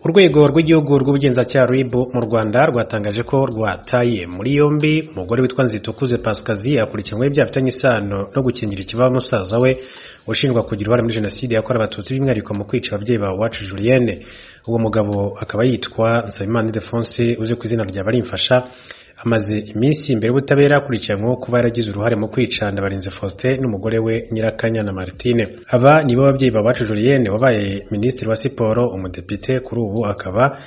Urwego rw'igihugu rw'ubugenzacyaha RIB mu Rwanda rwatangaje ko rwataye muri yombi umugore witwa Nzitukuze Pascasie akurikiranyweho ibyaha bifitanye isano no gukingira ikibaba musaza we ushinjwa kugira uruhare muri jenoside yakorewe abatutsi by'umwihariko mu kwica ababyeyi ba Uwacu Julienne. Uwo mugabo akaba yitwa Nsabimana Ildefonse uzi ku izina rya Barimfasha, amaze iminsi imbere y'ubutabera akurikiranyweho kuba yaragize uruhare mu kwica Ndabarinze Faustin n'umugore we Nyirakanyana Martine. Aba nibo babyeyi ba Uwacu Julienne wabaye minisitiri wa siporo, umudepite, kuri ubu akaba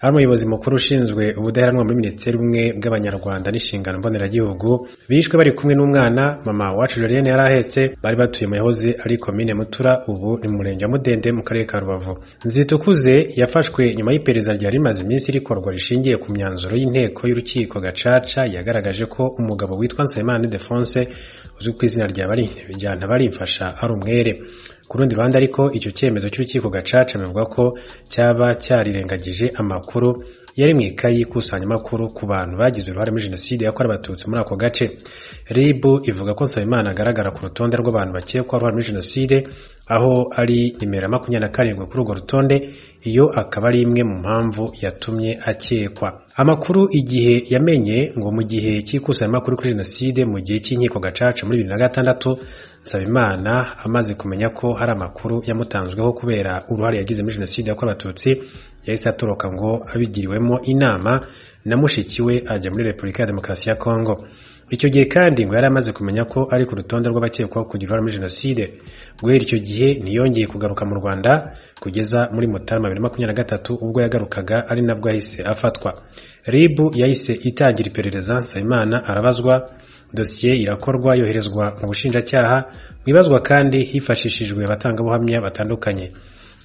ari umuyobozi mukuru ushinzwe ubudaheranwa muri minisiteri umwe bw'abanyarwanda n'inshingano mboneragihugu. Bishwe bari kumwe n'umwana mama Uwacu Julienne yari ahetse, bari batuye mu yahoze ari komine Mutura, ubu ni mu murenge wa Mudende mu karere ka Rubavu. Nzitukuze yafashwe nyuma y'iperereza ryari rimaze iminsi rikorwa rishingiye ku myanzuro y'inteko y'urukiko gacaca yagaragaje ko umugabo witwa Nsabimana Ildefonse uzwi ku izina rya Barimfasha ari umwere. Ku rundi ruhande ariko icyo cyemezo cy'urukiko gacaca bivuga ko cyaba cyarirengagije amakuru yari mu ikayi ikusanyamakuru ku bantu bagize uruhare muri jenoside yakorewe abatutsi muri ako gace. RIB ivuga ko Nsabimana agaragara ku rutonde rw'abantu bakekwa uruhare muri jenoside, aho ari nimero 27 kuri urwo rutonde. Iyo akaba ari imwe mu mpamvu yatumye akekwa. Amakuru igihe yamenye ngo mu gihe cy'ikusanyamakuru kuri jenoside mu gihe cy'inkiko gacaca muri 2006, Nsabimana amaze kumenya ko hari amakuru yamutanzweho kubera uruhare yagize muri jenoside yakorewe abatutsi, yahise atoroka ngo abigiriwemo inama na mushiki we ajya muri Repubulika ya Demokarasi ya Kongo. Icyo gihe kandi ngo yari amaze kumenya ko ari ku rutonde rw'abakekwaho kugira uruhare muri jenoside. Guhera icyo gihe ntiyongeye kugaruka mu Rwanda kugeza muri Mutarama 2023 ubwo yagarukaga, ari nabwo yahise afatwa. RIB yahise itangira iperereza, Nsabimana arabazwa, dosiye irakorwa yoherezwa mu bushinjacyaha, mwibazwa kandi hifashishijwe abatangabuhamya batandukanye.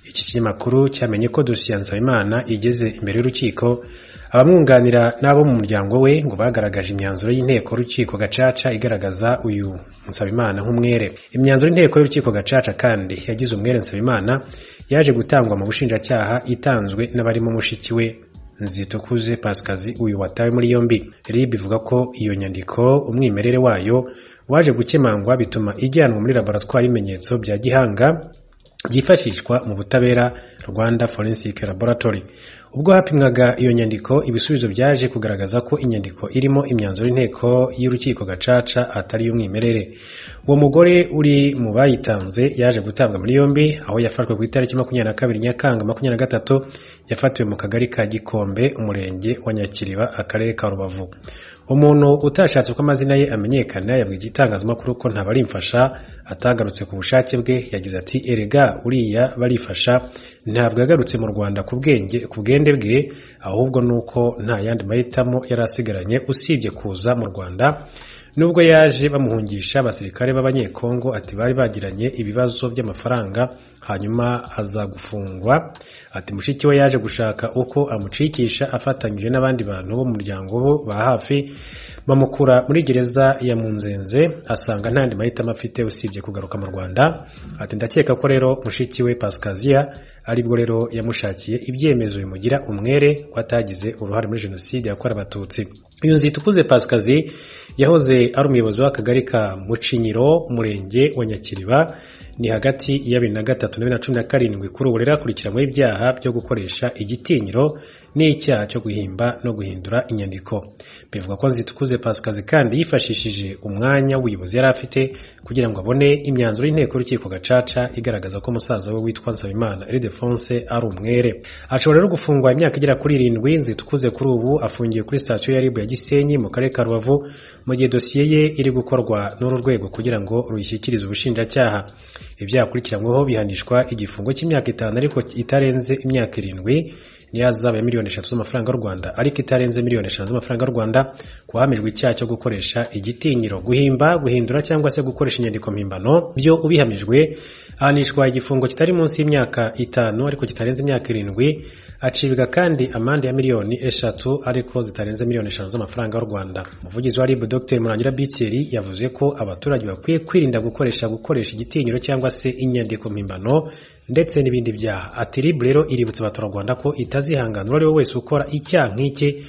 Iki kinyamakuru cyamenye ko dosiye ya Nsabimana igeze imbere y'urukiko. Abamwunganira n'abo mu muryango we ngo bagaragaje imyanzuro y'inteko y'urukiko gacaca igaragaza uyu Nsabimana nk'umwere. Imyanzuro y'inteko y'urukiko gacaca kandi yagize umwere Nsabimana yaje gutangwa mu bushinjacyaha itanzwe n'abarimo mushiki we Nzitukuze Pascasie uyu watawe muri yombi. RIB ivuga ko iyo nyandiko umwimerere wayo waje gukemangwa bituma ijyanwa muri laboratoire y'ibimenyetso bya gihanga byifashishwa mu butabera Rwanda Forensic Laboratory. Ubwo hapimwaga iyo nyandiko, ibisubizo byaje kugaragaza ko inyandiko irimo imyanzuro y'inteko y'urukiko gacaca atari y'umwimerere. Uwo mugore uri mu bayitanze yaje gutabwa muri yombi, aho yafashwe ku itariki 22 Nyakanga 2023, yafatiwe mu kagari ka Gikombe, umurenge wa Nyakiriba, akarere ka Rubavu. Umuntu utashatse ko amazina ye amenyekana yabwiye igitangazamakuru ko Barimfasha atagarutse ku bushake bwe. Yagize ati, erega uriya Barifasha ntabwo yagarutse mu Rwanda ku bwende bwe, ahubwo nuko nta yandi mahitamo yari asigaranye usibye kuza mu Rwanda. Nubwo yaje bamuhungisha abasirikare b'abanyekongo, ati bari bagiranye ibibazo by'amafaranga hanyuma aza gufungwa. Ati mushiki we yaje gushaka uko amucikisha afatanyije n'abandi bantu bo mu muryango bo ba hafi, bamukura muri gereza ya Munzenze, asanga ntandi mahitamo afite usibye kugaruka mu Rwanda. Ati ndakeka ko rero mushiki we Pascasie aribwo rero yamushakiye ibyemezo bimugira umwere ko atagize uruhare muri jenoside yakorewe abatutsi. Uyu Nzitukuze Pascasie yahoze ari umuyobozi w'akagari ka Mucinyiro, umurenge wa Nyakiriba, ni hagati ya 2003 na 2017. Kuri ubu rero akurikiranyweho ibyaha byo gukoresha igitinyiro n'icyaha cyo guhimba no guhindura inyandiko. Bivuga ko Nzitukuze Pascasie kandi yifashishije umwanya w'ubuyobozi yari afite kugira ngo abone imyanzuro y'inteko y'urukiko gacaca igaragaza ko musaza we witwa Nsabimana Ildefonse ari umwere. Ashobora rero gufungwa imyaka igera kuri 7. Nzitukuze kuri ubu afungiye kuri sitasiyo ya RIB ya Gisenyi mu karere ka Rubavu, mu gihe dosiye ye iri gukorwa n'uru rwego kugira ngo ruyishyikirize ubushinjacyaha. Ibyaha akurikiranyweho bihanishwa igifungo cy'imyaka 5 ariko itarenze imyaka 7 niyazaba ya miliyoni 3 z'amafaranga y'u Rwanda, ariko itarenze miliyoni 5 z'amafaranga y'u Rwanda kuhamijwe icyaha cyo gukoresha igitinyiro, guhimba, guhindura cyangwa se gukoresha inyandiko mpimbano. Byo ubihamijwe ahanishwa igifungo kitari munsi y'imyaka 5 ariko kitarenze imyaka 7. Acibwa kandi amande ya miliyoni 3 ariko zitarenze miliyoni 5 z'amafaranga y'u Rwanda. Umuvugizi wa RIB Dr Murangira Bitseri yavuze ko abaturage bakwiye kwirinda gukoresha igitinyiro cyangwa se inyandiko mpimbano ndetse n'ibindi byaha. Ati RIB rero iributsa abaturarwanda ko itazihanganura ari we wese ukora icyaha nk'iki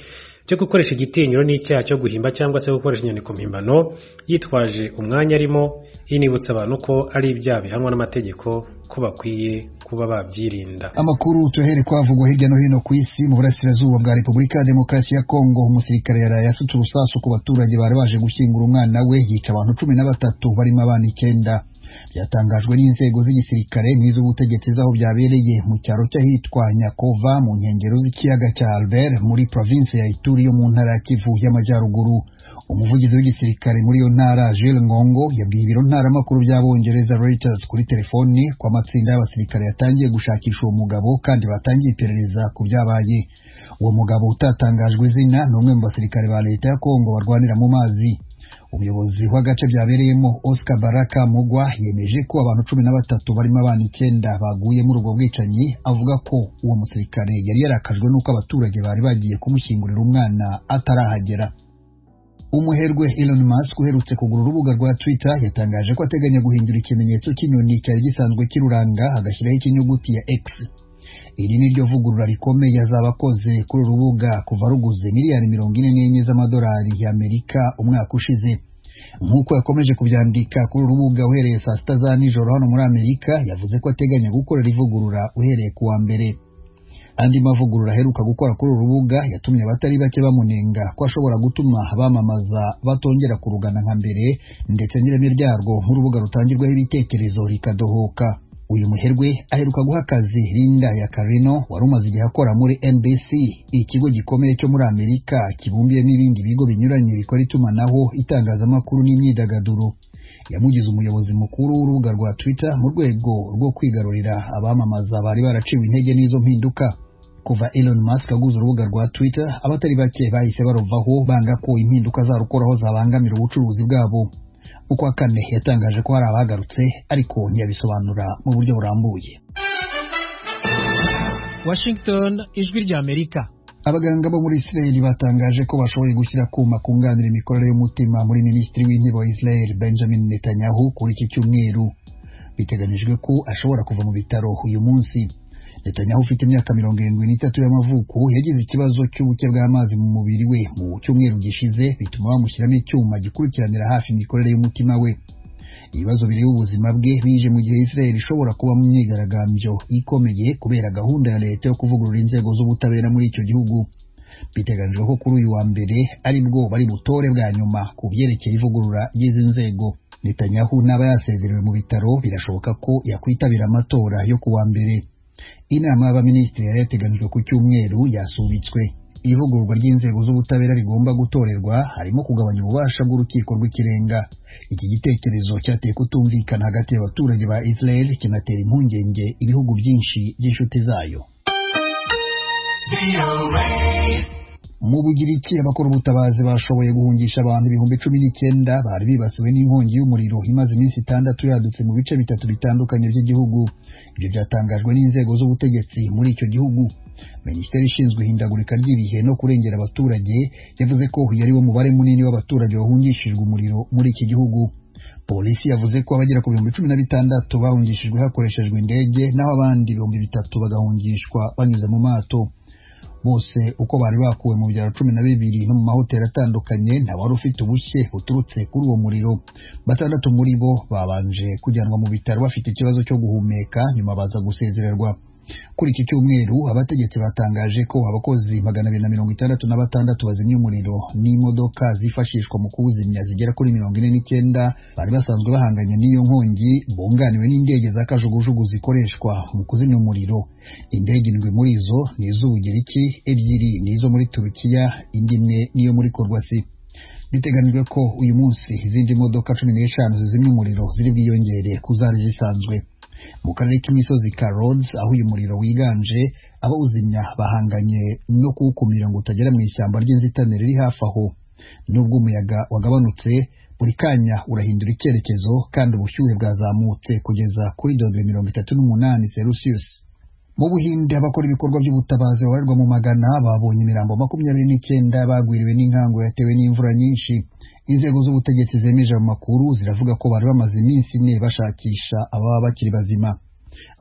cyo gukoresha igitinyiro n'icyaha cyo guhimba cyangwa se gukoresha inyandiko mpimbano yitwaje umwanya arimo, inibutsa abantu ko ari ibyaha bihanwa n'amategeko ko bakwiye kuba babyirinda. Amakuru tuhere kwavugwa hirya no hino ku isi. Mu burasirazuba bwa Repubulika ya Demokarasi ya Kongo, umusirikare yaraye asutse urusasu ku baturage bari baje gushyingura umwana we, yica abantu 13 barimo abana 9. Byatangajwe n'inzego z'igisirikare n'iz'ubutegetsi zaho byabereye mu cyaro cy'ahitwa Nyakova mu nkengero z'ikiyaga cya Albert muri province ya Ituri yo mu ntara ya Kivu y'Amajyaruguru. Umuvugizi w'igisirikare muri iyo ntara, Jules Ngongo, yabwiye ibiro ntaramakuru by'Abongereza Reuters kuri telefoni ko amatsinda y'abasirikare yatangiye gushakisha uwo mugabo kandi batangiye iperereza ku byabaye. Uwo mugabo utatangajwe izina ni umwe mu basirikare ba leta ya Kongo barwanira mu mazi. Umuyobozi w'agace byabereyemo, Oscar Baraka Mugwa, yemeje ko abantu 13 barimo abana 9 baguye muri ubwo bwicanyi, avuga ko uwo musirikare yari yarakajwe n'uko abaturage bari bagiye kumushyingurira umwana atarahagera. Umuherwe Elon Musk uherutse kugura urubuga rwa Twitter yatangaje ko ateganya guhindura ikimenyetso cy'inyoni cyari gisanzwe kiruranga agashyiraho ikinyuguti ya X. Iri ni ryo vugurura rikomeye azaba akoze kuri urubuga kuva ruguze miliyari 44 z'amadolari y'Amerika umwaka ushize. Nk'uko yakomeje kubyandika kuri urubuga uhereye saa 6 za nijoro hano muri Amerika, yavuze ko ateganya gukorera ivugurura uhereye ku wa mbere. Andi mavugurura aheruka gukora kuri urubuga yatumye abatari bake bamunenga ko ashobora gutuma abamamaza batongera kurugana nka mbere, ndetse n'ireme ryarwo nk'urubuga rutangirwaho ibitekerezo rikadohoka. Uyu muherwe aheruka guha akazi Linda Yaccarino wari umaze igihe akora muri NBC, ikigo gikomeye cyo muri Amerika kibumbiye n'ibindi bigo binyuranye bikora itumanaho, itangazamakuru n'imyidagaduro. Yamugize umuyobozi mukuru w'urubuga rwa Twitter mu rwego rwo kwigarurira abamamaza bari baraciwe intege n'izo mpinduka. Kuva Elon Musk aguze urubuga rwa Twitter, abatari bake bahise baruvaho banga ko impinduka zarukoraho zabangamira ubucuruzi bwabo. Uko Kane yatangaje ko hari abagarutse ariko ntiyabisobanura mu buryo burambuye. Washington, ijwi rya Amerika. Abaganga bo muri Israel batangaje ko bashoboye gushyira kuma kunganira imikorere y'umutima muri Minisitiri w'Intebe wa Israel Benjamin Netanyahu kuri iki cyumweru. Biteganijwe ko ashobora kuva mu bitaro uyu munsi. Netanyahu ufite imyaka 73 y'amavuko yagize ikibazo cy'ubuke bw'amazi mu mubiri we mu cyumweru gishize, bituma bamushyiramo icyuma gikurikiranira hafi imikorere y'umutima we. Ibibazo bireba ubuzima bwe bije mu gihe Israel ishobora kuba mu myigaragambyo ikomeye kubera gahunda ya leta yo kuvugurura inzego z'ubutabera muri icyo gihugu. Biteganijwe ko kuri uyu wa mbere aribwo bari butore bwa nyuma ku byerekeye ivugurura ry'izi nzego. Netanyahu n'aba yasezerewe mu bitaro birashoboka ko yakwitabira amatora yo ku wa mbere. Inama y'abaminisitiri yari yateganijwe ku cyumweru yasubitswe. Ivugururwa ry'inzego z'ubutabera rigomba gutorerwa harimo kugabanya ububasha bw'urukiko rw'ikirenga. Iki gitekerezo cyateye kutumvikana hagati y'abaturage ba Israel, kinatera impungenge ibihugu byinshi by'inshuti zayo. Mu Bugiriki, abakora ubutabazi bashoboye guhungisha abantu 19,000 bari bibasiwe n'inkongi y'umuriro imaze iminsi 6 yadutse mu bice bitatu bitandukanye by'igihugu. Ibyo byatangajwe n'inzego z'ubutegetsi muri icyo gihugu. Minisiteri ishinzwe ihindagurika ry'ibihe no kurengera abaturage yavuze ko yari wo mubare munini w'abaturage bahungishijwe umuriro muri iki gihugu. Polisi yavuze ko abagera ku 16,000 bahungishijwe hakoreshejwe indege, naho abandi 3,000 bagahungishwa banyuze mu mato. Bose uko bari bakuwe mu byaro 12 no mu mahoteli atandukanye, nta wari ufite ubushye buturutse kuri uwo muriro. 6 muri bo babanje kujyanwa mu bitaro bafite ikibazo cyo guhumeka, nyuma baza gusezererwa. Kuri iki cyumweru abategetsi batangaje ko abakozi 266 bazimya umuriro n'imodoka zifashishwa mu kuwuzimya zigera kuri 49 bari basanzwe bahanganye n'iyo nkongi, bunganiwe n'indege za kajugujugu zikoreshwa mu kuzimya umuriro. Indege 7 muri zo ni iz'Ubugiriki, 2 ni izo muri Turukiya, indi 1 niyo muri Korwasi. Biteganijwe ko uyu munsi izindi modoka 15 zizimya umuriro ziri bwiyongere kuzari zisanzwe. Mu karere k'imisozi ka Rhodes, aho uyu muriro wiganje, abawuzimya bahanganye no kuwukumira ngo utagera mu ishyamba ry'inzitane riri hafi aho. Nubwo umuyaga wagabanutse, buri kanya urahindura icyerekezo kandi ubushyuhe bwazamutse kugeza kuri -38°C. Mu Buhinde, abakora ibikorwa by'ubutabazi babarirwa mu magana babonye imirambo 29 bagwiriwe n'inkangu yatewe n'imvura nyinshi. Inzego z'ubutegetsi zemeje amakuru ziravuga ko bari bamaze iminsi 4 bashakisha ababa bakiri bazima.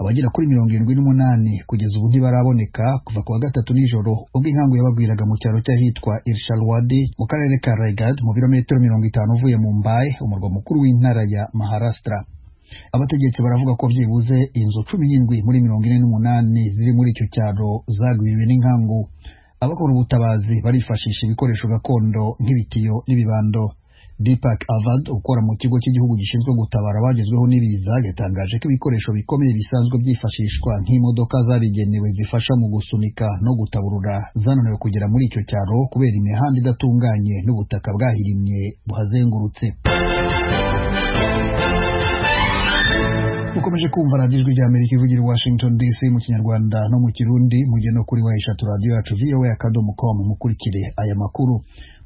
abagera kuri 78 kugeza ubu ntibaraboneka kuva kuwa gatatu nijoro ubwo inkangu yabagwiraga mu cyaro cy'ahitwa Irshalwadi mu karere ka Raigad mu birometero 50 uvuye mu Mumbai umurwa mukuru w'intara ya Maharashtra. Abategetsi baravuga ko byibuze inzu 17 muri 48 ziri muri icyo cyaro zagwiriwe n'inkangu. Abakora ubutabazi barifashisha ibikoresho gakondo nk'ibitiyo n'ibibando. Deepak Avad ukora mu kigo cy'igihugu gishinzwe gutabara abagezweho n'ibiza yatangaje ko ibikoresho bikomeye bisanzwe byifashishwa nk'imodoka zabigenewe zifasha mu gusunika no gutaburura zananiwe kugera muri icyo cyaro kubera imihanda idatunganye n'ubutaka bwahirimye buhazengurutse. Mukomeje kumva radiyo ijwi ry'Amerika ivugira i Washington DC mu Kinyarwanda no mu Kirundi, mujye no kuri wayishatu radiyo yacu voa.com mukurikire aya makuru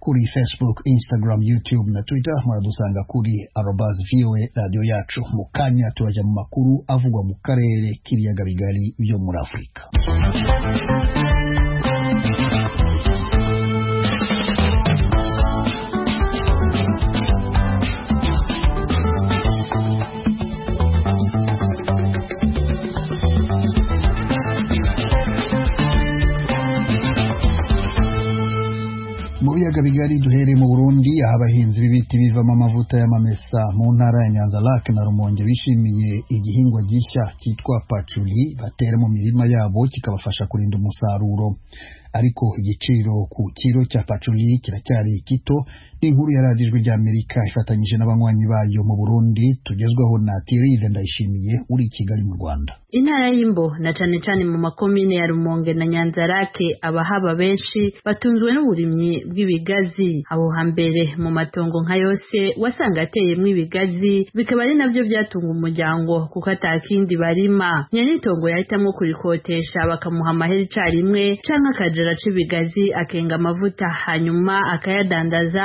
kuri Facebook, Instagram, YouTube na Twitter. Muradusanga kuri @voa radiyo yacu. Mu kanya turajya mu makuru avugwa mu karere k'ibiyaga bigari byo muri Afurika. Mu biyaga bigari duhereye mu Burundi, aho abahinzi b'ibiti bivamo amavuta y'amamesa mu ntara ya Nyanza-Lac na Rumonge bishimiye igihingwa gishya cyitwa patchouli batera mu mirima yabo kikabafasha kurinda umusaruro. Ariko igiciro ku kiro cya patchouli kiracyari gito. Inkuru ya radiyo ijwi ry'Amerika ifatanyije n'abanywanyi bayo mu Burundi tugezweho na Thierry Ndayishimiye uri i Kigali mu Rwanda. Intara y'Imbo na cane cane mu makomine ya Rumonge na Nyanza-Lac abahaba benshi batunzwe n'uburimyi bw'ibigazi. Aho hambere mu matongo nka yose wasanga ateyemwo ibigazi, bikaba ari navyo byatunga umuryango kuko atakindi barima. Nyanitongo yahitamwo kurikotesha bakamuha amahera icarimwe canke akajera c'ibigazi akenga amavuta hanyuma akayadandaza